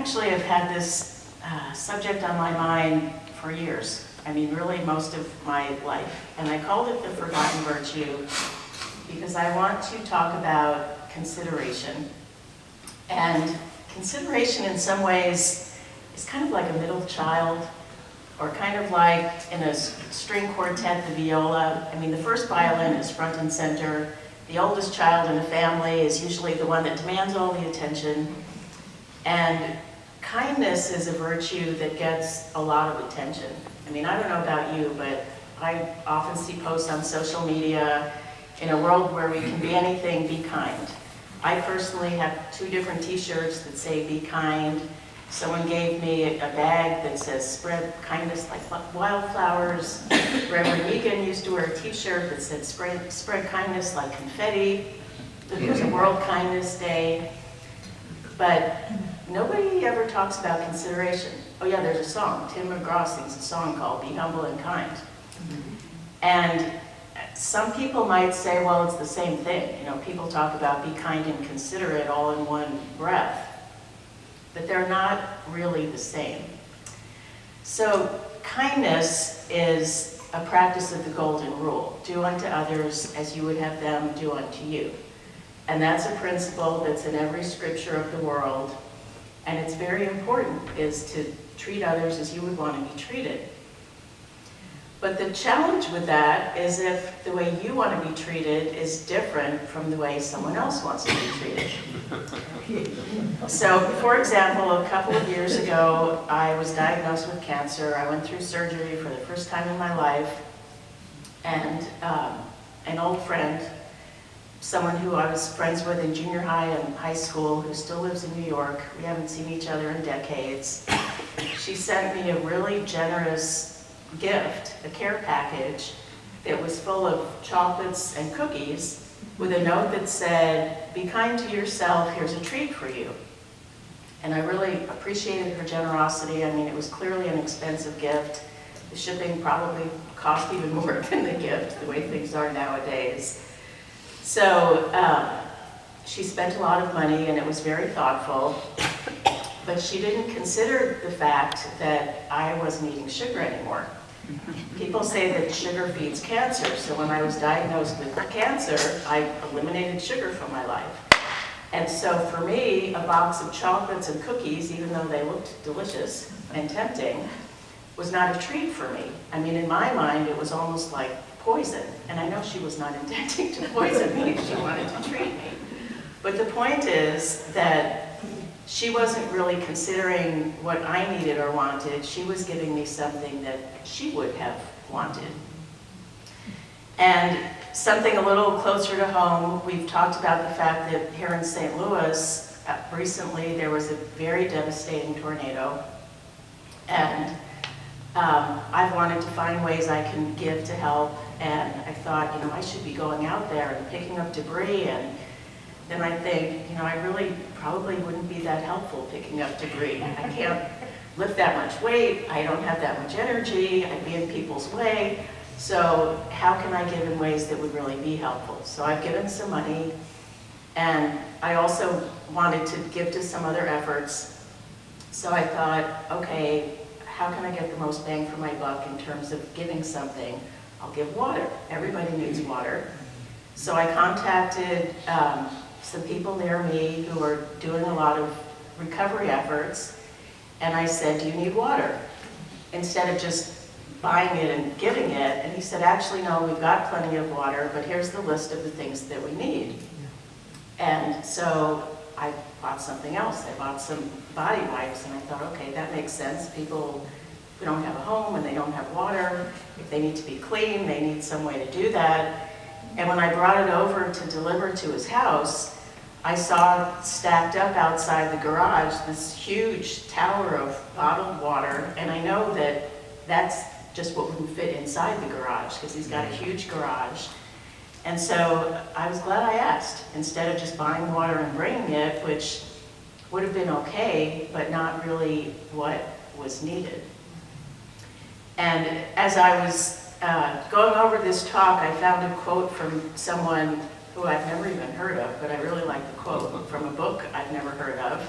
actually have had this subject on my mind for years. I mean, really most of my life. And I called it the forgotten virtue because I want to talk about consideration. And consideration in some ways is kind of like a middle child, or kind of like in a string quartet, the viola. I mean, the first violin is front and center. The oldest child in a family is usually the one that demands all the attention. And kindness is a virtue that gets a lot of attention. I mean, I don't know about you, but I often see posts on social media, in a world where we can be anything, be kind. I personally have 2 different t-shirts that say be kind. Someone gave me a bag that says spread kindness like wildflowers. Reverend Egan used to wear a t-shirt that said spread kindness like confetti. It was a World Kindness Day. But nobody ever talks about consideration. Oh yeah, there's a song. Tim McGraw sings a song called Be Humble and Kind. And some people might say, well, it's the same thing. You know, people talk about be kind and considerate all in one breath. But they're not really the same. So kindness is a practice of the golden rule. Do unto others as you would have them do unto you. And that's a principle that's in every scripture of the world. And it's very important, is to treat others as you would want to be treated. But the challenge with that is if the way you want to be treated is different from the way someone else wants to be treated. So, for example, a couple of years ago, I was diagnosed with cancer. I went through surgery for the first time in my life. And an old friend, someone who I was friends with in junior high and high school, who still lives in New York, we haven't seen each other in decades, she sent me a really generous gift, a care package that was full of chocolates and cookies with a note that said, be kind to yourself, here's a treat for you. And I really appreciated her generosity. I mean, it was clearly an expensive gift. The shipping probably cost even more than the gift, the way things are nowadays. So she spent a lot of money and it was very thoughtful. But she didn't consider the fact that I wasn't eating sugar anymore. People say that sugar feeds cancer, so when I was diagnosed with cancer, I eliminated sugar from my life. And so for me, a box of chocolates and cookies, even though they looked delicious and tempting, was not a treat for me. I mean, in my mind, it was almost like poison. And I know she was not intending to poison me, she wanted to treat me. But the point is that she wasn't really considering what I needed or wanted. She was giving me something that she would have wanted. And something a little closer to home, we've talked about the fact that here in St. Louis, recently there was a very devastating tornado. And I've wanted to find ways I can give to help. And I thought, you know, I should be going out there and picking up debris. And then I think, you know, I really probably wouldn't be that helpful picking up debris. I can't lift that much weight, I don't have that much energy, I'd be in people's way. So how can I give in ways that would really be helpful? So I've given some money, and I also wanted to give to some other efforts. So I thought, okay, how can I get the most bang for my buck in terms of giving something? I'll give water. Everybody needs water. So I contacted some people near me who are doing a lot of recovery efforts, and I said, do you need water? Instead of just buying it and giving it. And he said, actually, no, we've got plenty of water, but here's the list of the things that we need. And so I bought something else. I bought some body wipes, and I thought, okay, that makes sense. People who don't have a home and they don't have water, if they need to be clean, they need some way to do that. And when I brought it over to deliver to his house, I saw stacked up outside the garage this huge tower of bottled water, and I know that that's just what wouldn't fit inside the garage, because he's got a huge garage. And so I was glad I asked, instead of just buying water and bringing it, which would have been okay, but not really what was needed. And as I was going over this talk, I found a quote from someone who I've never even heard of, but I really like the quote from a book I've never heard of.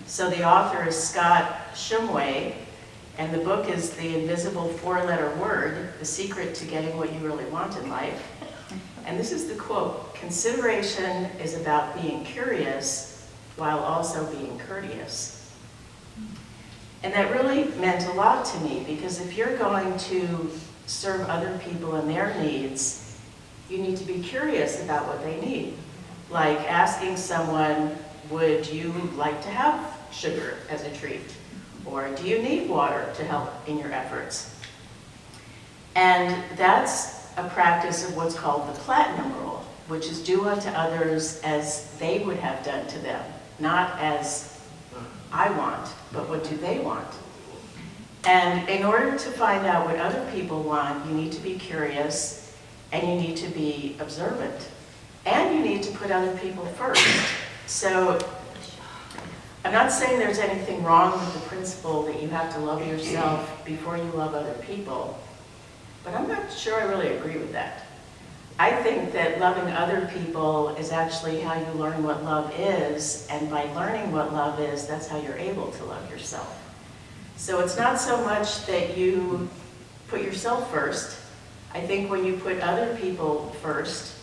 So the author is Scott Shumway, and the book is The Invisible Four-Letter Word, The Secret to Getting What You Really Want in Life. And this is the quote: "Consideration is about being curious while also being courteous." And that really meant a lot to me, because if you're going to serve other people and their needs, you need to be curious about what they need. Like asking someone, would you like to have sugar as a treat? Or do you need water to help in your efforts? And that's a practice of what's called the platinum rule, which is do unto others as they would have done to them. Not as I want, but what do they want? And in order to find out what other people want, you need to be curious, and you need to be observant. And you need to put other people first. So I'm not saying there's anything wrong with the principle that you have to love yourself before you love other people, but I'm not sure I really agree with that. I think that loving other people is actually how you learn what love is, and by learning what love is, that's how you're able to love yourself. So it's not so much that you put yourself first. I think when you put other people first,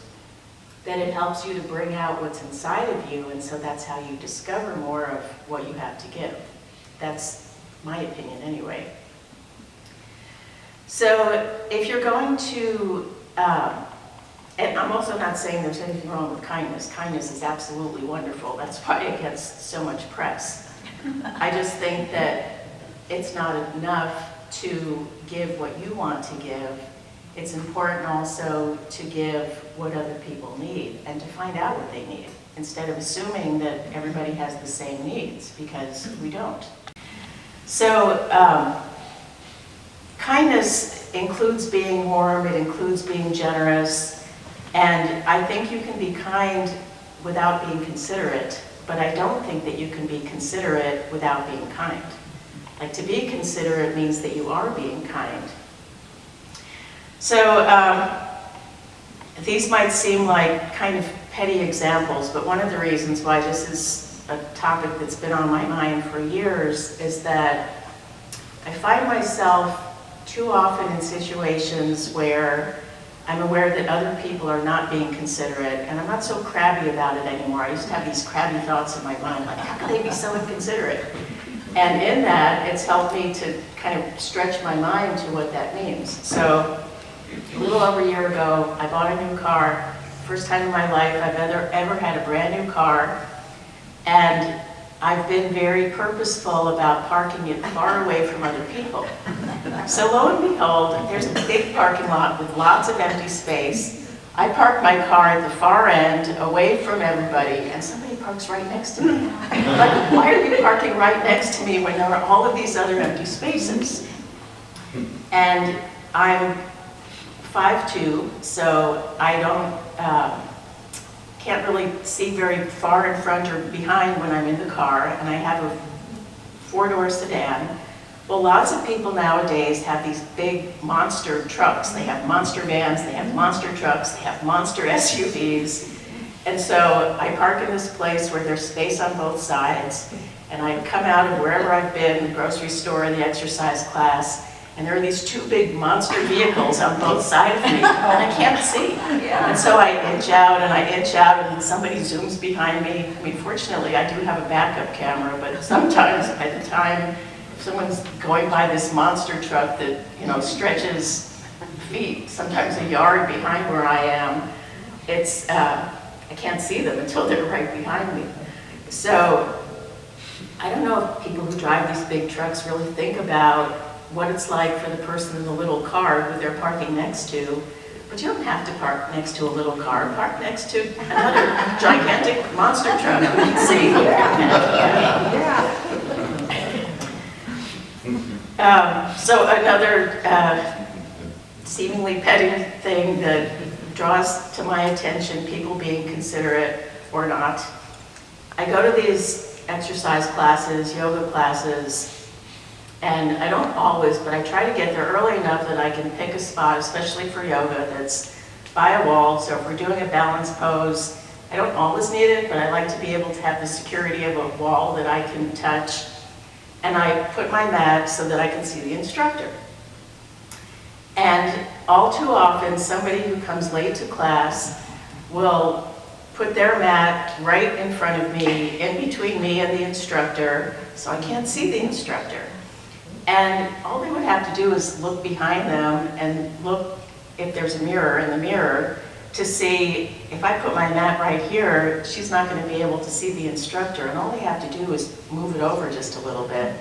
then it helps you to bring out what's inside of you, and so that's how you discover more of what you have to give. That's my opinion anyway. So if you're going to, and I'm also not saying there's anything wrong with kindness. Kindness is absolutely wonderful. That's why it gets so much press. I just think that it's not enough to give what you want to give. It's important also to give what other people need and to find out what they need, instead of assuming that everybody has the same needs, because we don't. So kindness includes being warm, it includes being generous, and I think you can be kind without being considerate, but I don't think that you can be considerate without being kind. Like, to be considerate means that you are being kind. So these might seem like kind of petty examples, but one of the reasons why this is a topic that's been on my mind for years is that I find myself too often in situations where I'm aware that other people are not being considerate, and I'm not so crabby about it anymore. I used to have these crabby thoughts in my mind, like, how could they be so inconsiderate? And in that, it's helped me to kind of stretch my mind to what that means. So a little over a year ago, I bought a new car. First time in my life I've ever had a brand new car. And I've been very purposeful about parking it far away from other people. So lo and behold, there's a big parking lot with lots of empty space. I park my car at the far end, away from everybody, and somebody parks right next to me. Like, why are you parking right next to me when there are all of these other empty spaces? And I'm 5'2", so I can't really see very far in front or behind when I'm in the car, and I have a 4-door sedan. Well, lots of people nowadays have these big monster trucks. They have monster vans, they have monster trucks, they have monster SUVs. And so I park in this place where there's space on both sides, and I come out of wherever I've been, the grocery store, the exercise class, and there are these two big monster vehicles on both sides of me, and I can't see. And so I inch out, and then somebody zooms behind me. I mean, fortunately, I do have a backup camera, but sometimes at the time, if someone's going by this monster truck that, you know, stretches feet, sometimes a yard behind where I am, it's, I can't see them until they're right behind me. So I don't know if people who drive these big trucks really think about what it's like for the person in the little car who they're parking next to. But you don't have to park next to a little car. Park next to another gigantic monster truck you can see. So another seemingly petty thing that draws to my attention, people being considerate or not. I go to these exercise classes, yoga classes, and I don't always, but I try to get there early enough that I can pick a spot, especially for yoga, that's by a wall. So if we're doing a balance pose, I don't always need it, but I like to be able to have the security of a wall that I can touch. And I put my mat so that I can see the instructor. And all too often, somebody who comes late to class will put their mat right in front of me, in between me and the instructor, so I can't see the instructor. And all they would have to do is look behind them and look if there's a mirror in the mirror to see if I put my mat right here, she's not going to be able to see the instructor, and all they have to do is move it over just a little bit.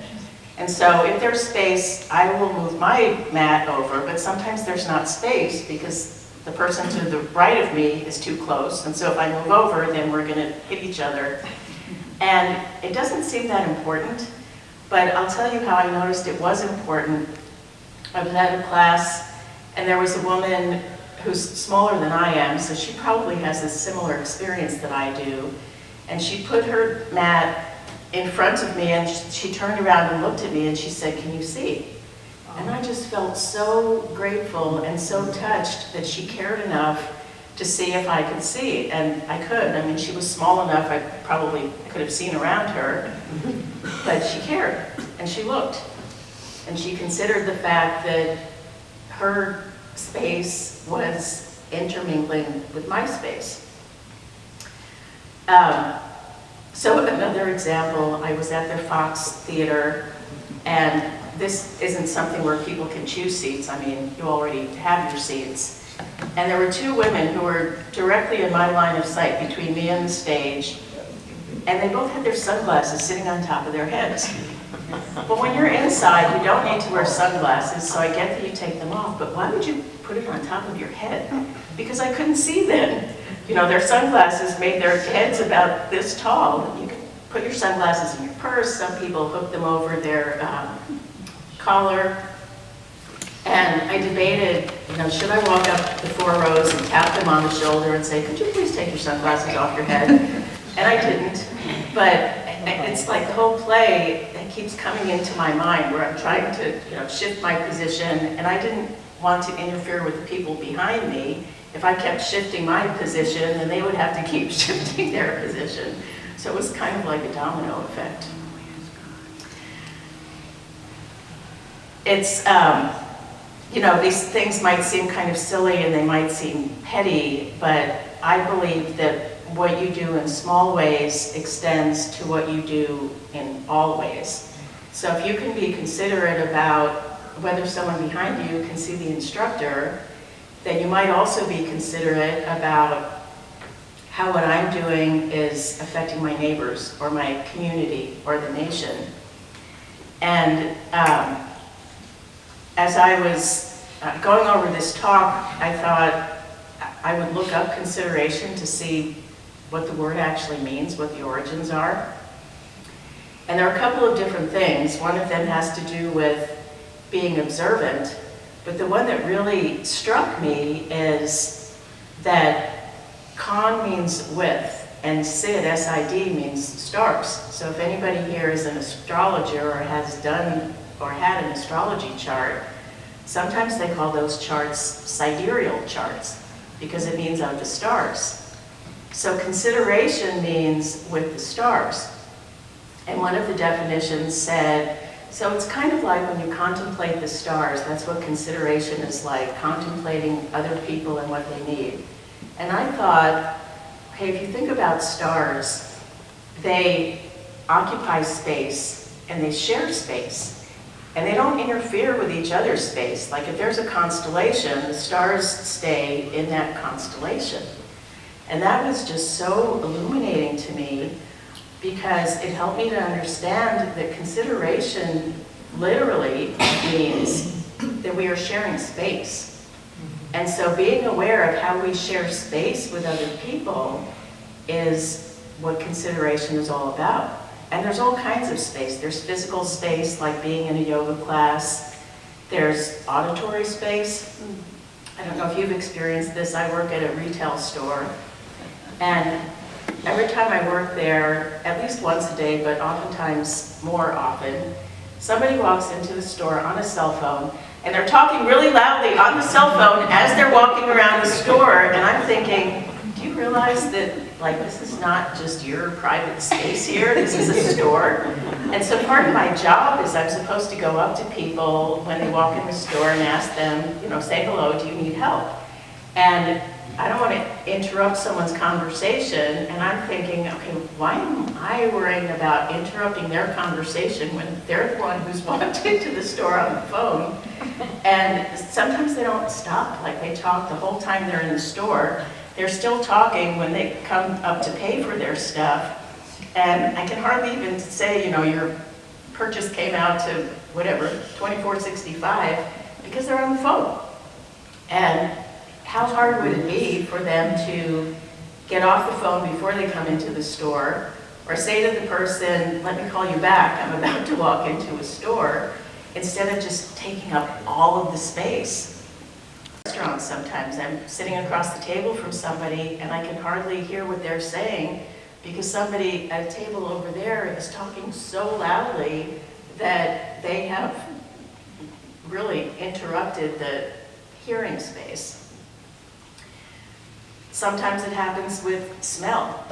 And so if there's space, I will move my mat over, but sometimes there's not space because the person to the right of me is too close. And so if I move over, then we're going to hit each other. And it doesn't seem that important, but I'll tell you how I noticed it was important. I was at a class, and there was a woman who's smaller than I am, so she probably has a similar experience that I do. And she put her mat in front of me, and she turned around and looked at me, and she said, "Can you see?" And I just felt so grateful and so touched that she cared enough to see if I could see, and I could. I mean, she was small enough, I probably could have seen around her, but she cared, and she looked. And she considered the fact that her space was intermingling with my space. So another example, I was at the Fox Theater, and this isn't something where people can choose seats. I mean, you already have your seats. And there were two women who were directly in my line of sight between me and the stage, and they both had their sunglasses sitting on top of their heads. But when you're inside, you don't need to wear sunglasses, so I get that you take them off, but why would you put it on top of your head? Because I couldn't see then. You know, their sunglasses made their heads about this tall. You can put your sunglasses in your purse. Some people hook them over their collar. And I debated, you know, should I walk up the 4 rows and tap them on the shoulder and say, "Could you please take your sunglasses off your head?" And I didn't. But it's like the whole play that keeps coming into my mind where I'm trying to, you know, shift my position, and I didn't want to interfere with the people behind me. If I kept shifting my position, then they would have to keep shifting their position. So it was kind of like a domino effect. It's, you know, these things might seem kind of silly and they might seem petty, but I believe that what you do in small ways extends to what you do in all ways. So if you can be considerate about whether someone behind you can see the instructor, then you might also be considerate about how what I'm doing is affecting my neighbors or my community or the nation. And as I was going over this talk, I thought I would look up consideration to see what the word actually means, what the origins are. And there are a couple of different things. One of them has to do with being observant, but the one that really struck me is that con means with, and Sid, S-I-D, means stars. So if anybody here is an astrologer or has done or had an astrology chart, sometimes they call those charts sidereal charts because it means of the stars. So consideration means with the stars. And one of the definitions said, so it's kind of like when you contemplate the stars, that's what consideration is like, contemplating other people and what they need. And I thought, okay, if you think about stars, they occupy space and they share space. And they don't interfere with each other's space. Like if there's a constellation, the stars stay in that constellation. And that was just so illuminating to me because it helped me to understand that consideration literally means that we are sharing space. And so being aware of how we share space with other people is what consideration is all about. And there's all kinds of space. There's physical space, like being in a yoga class. There's auditory space. I don't know if you've experienced this. I work at a retail store. And every time I work there, at least once a day, but oftentimes more often, somebody walks into the store on a cell phone And they're talking really loudly on the cell phone as they're walking around the store, and I'm thinking, do you realize that, like, this is not just your private space here, this is a store? And so part of my job is I'm supposed to go up to people when they walk in the store and ask them, you know, say hello, do you need help? And I don't want to interrupt someone's conversation, and I'm thinking, okay, why am I worrying about interrupting their conversation when they're the one who's walked into the store on the phone? And sometimes they don't stop, like they talk the whole time they're in the store. They're still talking when they come up to pay for their stuff. And I can hardly even say, you know, your purchase came out to whatever, $24.65, because they're on the phone. And how hard would it be for them to get off the phone before they come into the store, or say to the person, let me call you back, I'm about to walk into a store, instead of just taking up all of the space. Restaurants sometimes, I'm sitting across the table from somebody and I can hardly hear what they're saying because somebody at a table over there is talking so loudly that they have really interrupted the hearing space. Sometimes it happens with smell.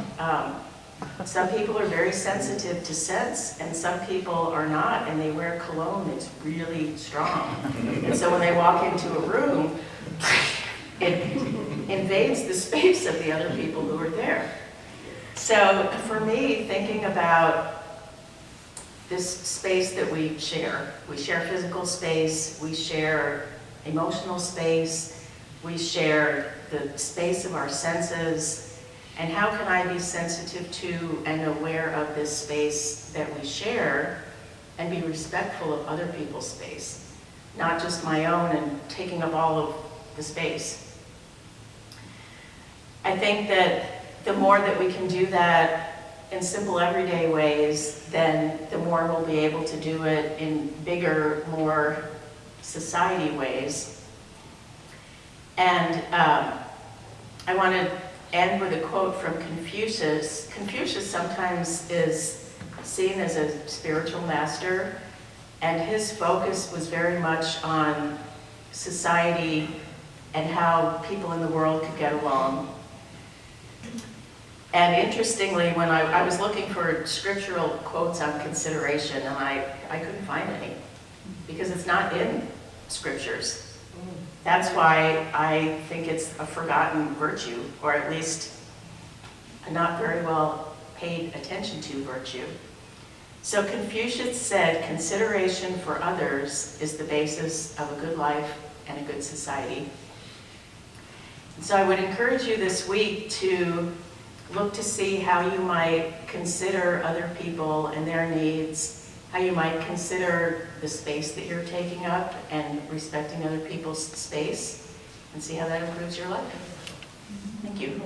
Some people are very sensitive to scents, and some people are not, and they wear cologne that's really strong. And so when they walk into a room, it invades the space of the other people who are there. So for me, thinking about this space that we share physical space, we share emotional space, we share the space of our senses, and how can I be sensitive to and aware of this space that we share and be respectful of other people's space, not just my own and taking up all of the space. I think that the more that we can do that in simple everyday ways, then the more we'll be able to do it in bigger, more society ways. And I want to end with a quote from Confucius. Confucius sometimes is seen as a spiritual master, and his focus was very much on society and how people in the world could get along. And interestingly, when I was looking for scriptural quotes on consideration, and I couldn't find any, because it's not in scriptures. That's why I think it's a forgotten virtue, or at least a not very well paid attention to virtue. So Confucius said, consideration for others is the basis of a good life and a good society. And so I would encourage you this week to look to see how you might consider other people and their needs, how you might consider the space that you're taking up and respecting other people's space, and see how that improves your life. Thank you.